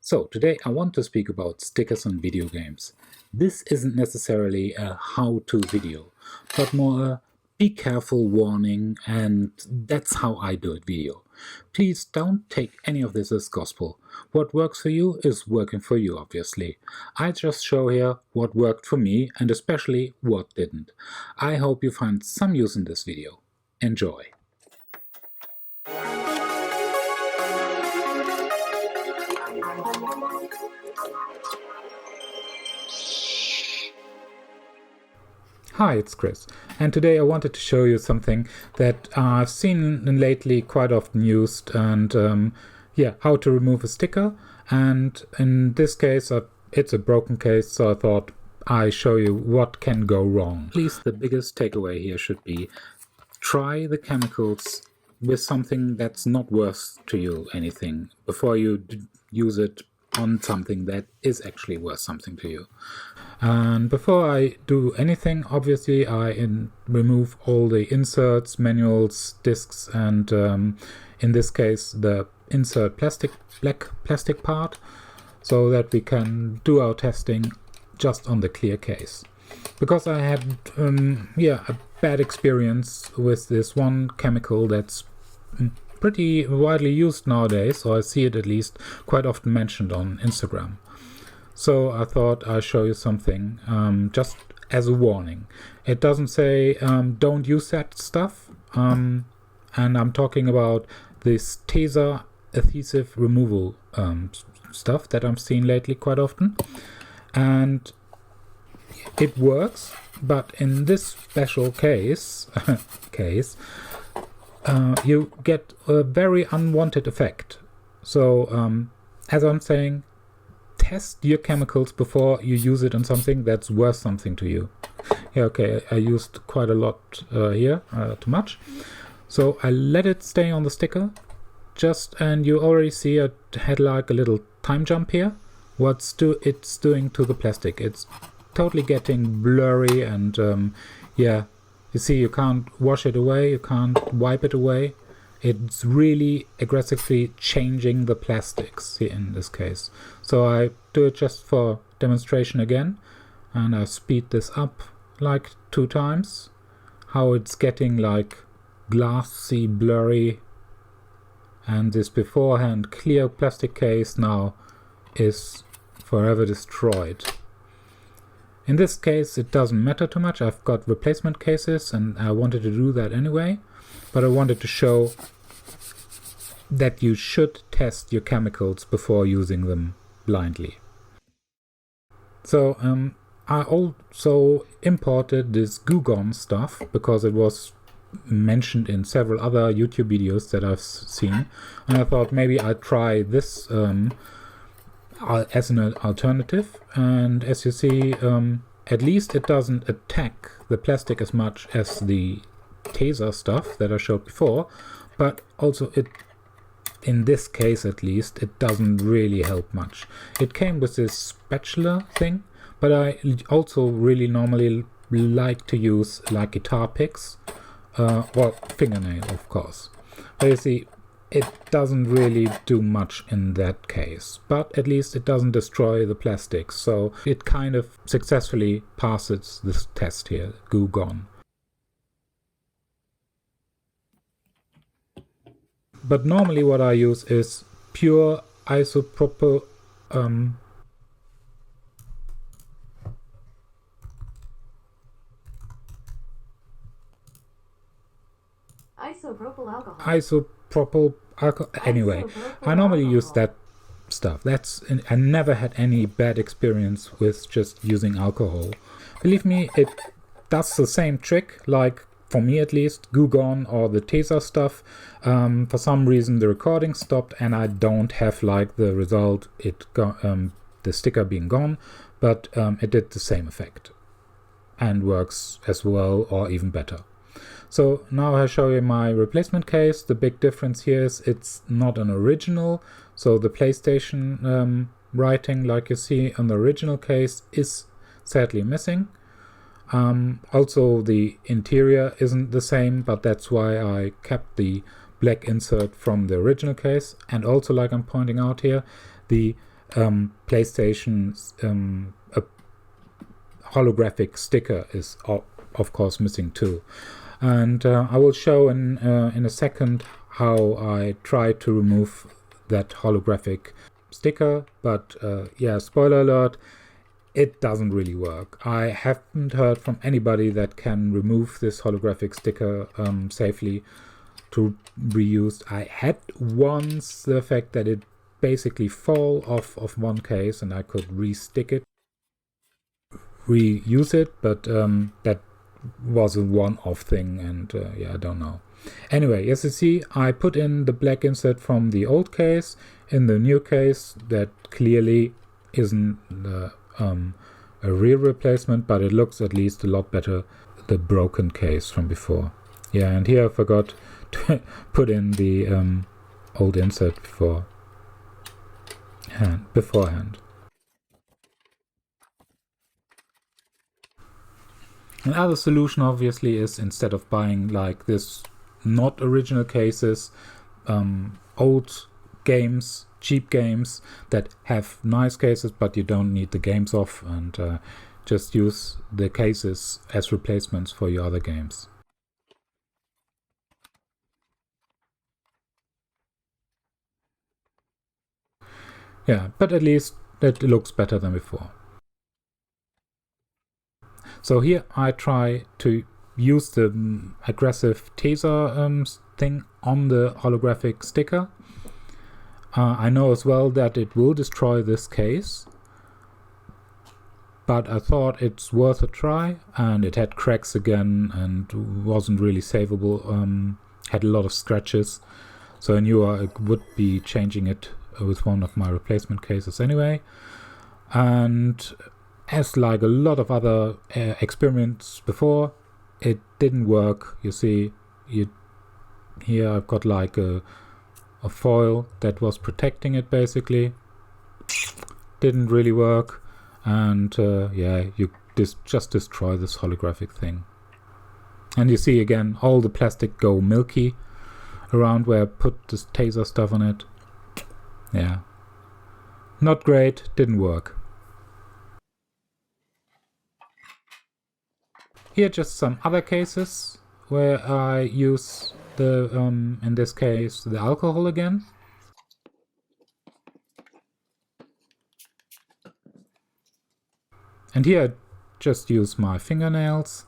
So today I want to speak about stickers on video games. This isn't necessarily a how-to video, but more a be careful warning, and that's how I do it video. Please don't take any of this as gospel. What works for you is working for you, obviously. I just show here what worked for me and especially what didn't. I hope you find some use in this video. Enjoy! Hi, it's Chris, and today I wanted to show you something that I've seen lately quite often used, and how to remove a sticker. And in this case, it's a broken case, so I thought I show you what can go wrong. At least the biggest takeaway here should be try the chemicals with something that's not worth to you anything before you use it on something that is actually worth something to you. And before I do anything, obviously I remove all the inserts, manuals, discs, and in this case the insert black plastic part, so that we can do our testing just on the clear case. Because I had a bad experience with this one chemical that's pretty widely used nowadays, or I see it at least quite often mentioned on Instagram. So I thought I'd show you something, just as a warning. It doesn't say don't use that stuff, and I'm talking about this Tesa adhesive removal stuff that I'm seeing lately quite often. And it works, but in this special case, you get a very unwanted effect. So as I'm saying, test your chemicals before you use it on something that's worth something to you. Yeah, okay, I used quite a lot here, too much. So I let it stay on the sticker, and you already see it had like a little time jump here. What's it's doing to the plastic? It's totally getting blurry, and you see you can't wash it away, you can't wipe it away. It's really aggressively changing the plastics here in this case. So I do it just for demonstration again, and I speed this up like 2 times. How it's getting like glassy, blurry, and this beforehand clear plastic case now is forever destroyed. In this case it doesn't matter too much. I've got replacement cases and I wanted to do that anyway, but I wanted to show that you should test your chemicals before using them blindly. So I also imported this Goo Gone stuff because it was mentioned in several other YouTube videos that I've seen, and I thought maybe I'd try this as an alternative. And as you see, at least it doesn't attack the plastic as much as the Tesa stuff that I showed before, but also in this case at least, it doesn't really help much. It came with this spatula thing, but I also really normally like to use like guitar picks, or fingernail, of course. But you see, it doesn't really do much in that case, but at least it doesn't destroy the plastic, so it kind of successfully passes this test here, Goo Gone. But normally what I use is pure isopropyl isopropyl alcohol. Anyway, I normally use that stuff. I never had any bad experience with just using alcohol. Believe me, it does the same trick, like for me at least, Goo Gone or the Tesa stuff. For some reason the recording stopped and I don't have like the result, the sticker being gone, but it did the same effect and works as well or even better. So now I show you my replacement case. The big difference here is it's not an original, so the PlayStation writing like you see on the original case is sadly missing. Also the interior isn't the same, but that's why I kept the black insert from the original case. And also, like I'm pointing out here, the PlayStation's a holographic sticker is of course missing too. And I will show in a second how I try to remove that holographic sticker, but yeah, spoiler alert, it doesn't really work. I haven't heard from anybody that can remove this holographic sticker safely to be used. I had once the fact that it basically fall off of one case and I could reuse it, but that was a one-off thing, and yeah, I don't know. Anyway, as you see, I put in the black insert from the old case in the new case. That clearly isn't a real replacement, but it looks at least a lot better, the broken case from before. Yeah, and here I forgot to put in the old insert beforehand. Another solution obviously is, instead of buying like this not original cases, old games, cheap games that have nice cases but you don't need the games off, and just use the cases as replacements for your other games. Yeah, but at least that looks better than before. So here I try to use the aggressive Tesa thing on the holographic sticker. I know as well that it will destroy this case, but I thought it's worth a try, and it had cracks again and wasn't really savable, had a lot of scratches, so I knew I would be changing it with one of my replacement cases anyway. And as like a lot of other experiments before, it didn't work. You see, here I've got like a foil that was protecting it basically. Didn't really work, and yeah, you just destroy this holographic thing. And you see again, all the plastic go milky around where I put this Tesa stuff on it. Yeah, not great, didn't work. Here just some other cases where I use the, in this case, the alcohol again. And here I just use my fingernails,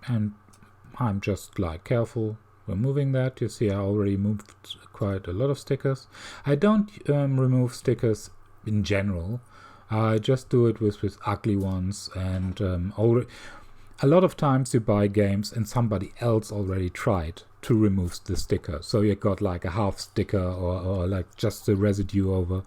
and I'm just like careful removing that. You see I already moved quite a lot of stickers. I don't remove stickers in general. I just do it with ugly ones, and a lot of times you buy games and somebody else already tried to remove the sticker, so you got like a half sticker or like just the residue over.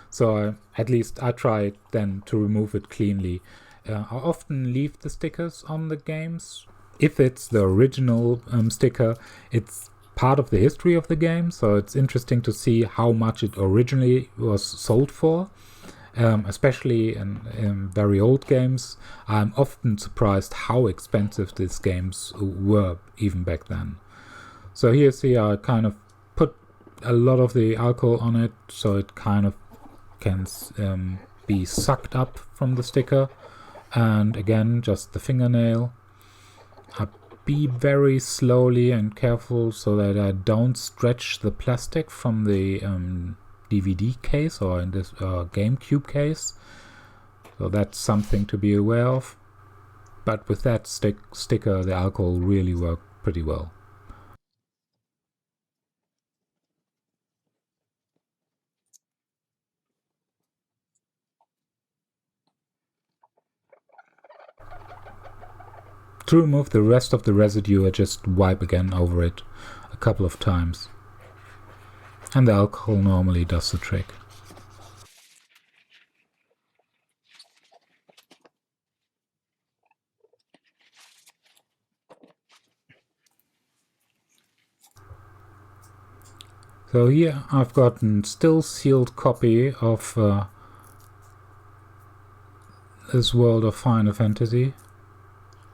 So at least I try then to remove it cleanly. I often leave the stickers on the games. If it's the original sticker, it's part of the history of the game, so it's interesting to see how much it originally was sold for. Especially in very old games, I'm often surprised how expensive these games were even back then. So here you see I kind of put a lot of the alcohol on it, so it kind of can be sucked up from the sticker. And again, just the fingernail. I be very slowly and careful so that I don't stretch the plastic from the DVD case, or in this GameCube case. So that's something to be aware of. But with that sticker, the alcohol really worked pretty well. To remove the rest of the residue, I just wipe again over it a couple of times. And the alcohol normally does the trick. So here I've got a still sealed copy of this World of Final Fantasy,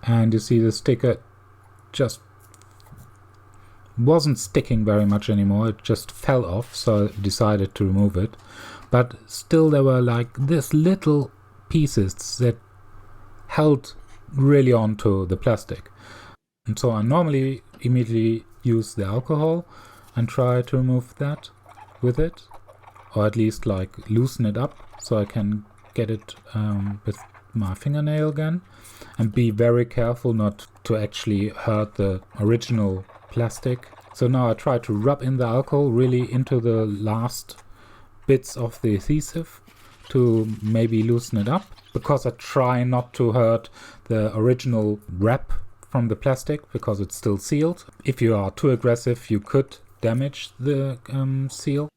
and you see the sticker just wasn't sticking very much anymore. It just fell off, so I decided to remove it. but still there were like this little pieces that held really onto the plastic. And so I normally immediately use the alcohol and try to remove that with it, or at least like loosen it up so I can get it with my fingernail again, and be very careful not to actually hurt the original plastic. So now I try to rub in the alcohol really into the last bits of the adhesive to maybe loosen it up, because I try not to hurt the original wrap from the plastic because it's still sealed. If you are too aggressive, you could damage the seal.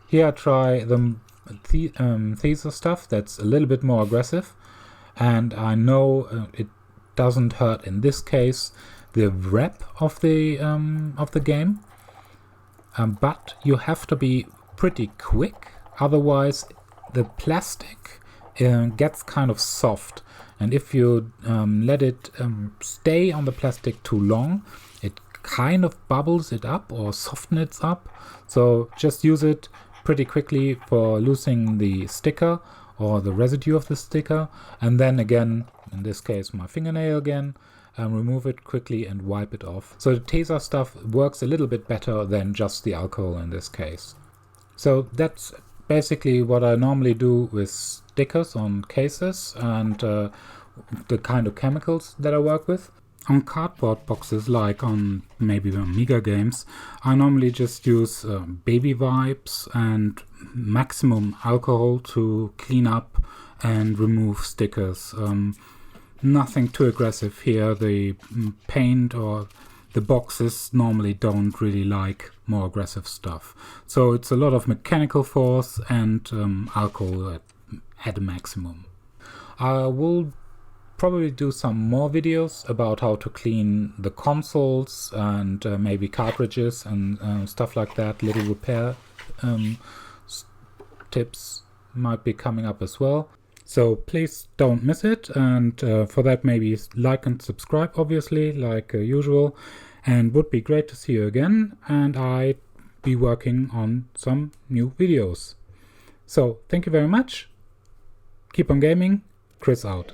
Here I try the Tesa stuff that's a little bit more aggressive, and I know it doesn't hurt in this case the wrap of the game, but you have to be pretty quick, otherwise the plastic gets kind of soft, and if you let it stay on the plastic too long, it kind of bubbles it up or softens it up. So just use it pretty quickly for loosening the sticker or the residue of the sticker, and then again, in this case my fingernail again, remove it quickly and wipe it off. So the Tesa stuff works a little bit better than just the alcohol in this case. So that's basically what I normally do with stickers on cases and the kind of chemicals that I work with. On cardboard boxes, like on maybe Amiga games, I normally just use baby wipes and maximum alcohol to clean up and remove stickers. Nothing too aggressive here. The paint or the boxes normally don't really like more aggressive stuff. So it's a lot of mechanical force and alcohol at a maximum. I will probably do some more videos about how to clean the consoles and maybe cartridges and stuff like that. Little repair tips might be coming up as well. So please don't miss it, and for that maybe like and subscribe, obviously, like usual, and would be great to see you again, and I'd be working on some new videos. So thank you very much, keep on gaming, Chris out.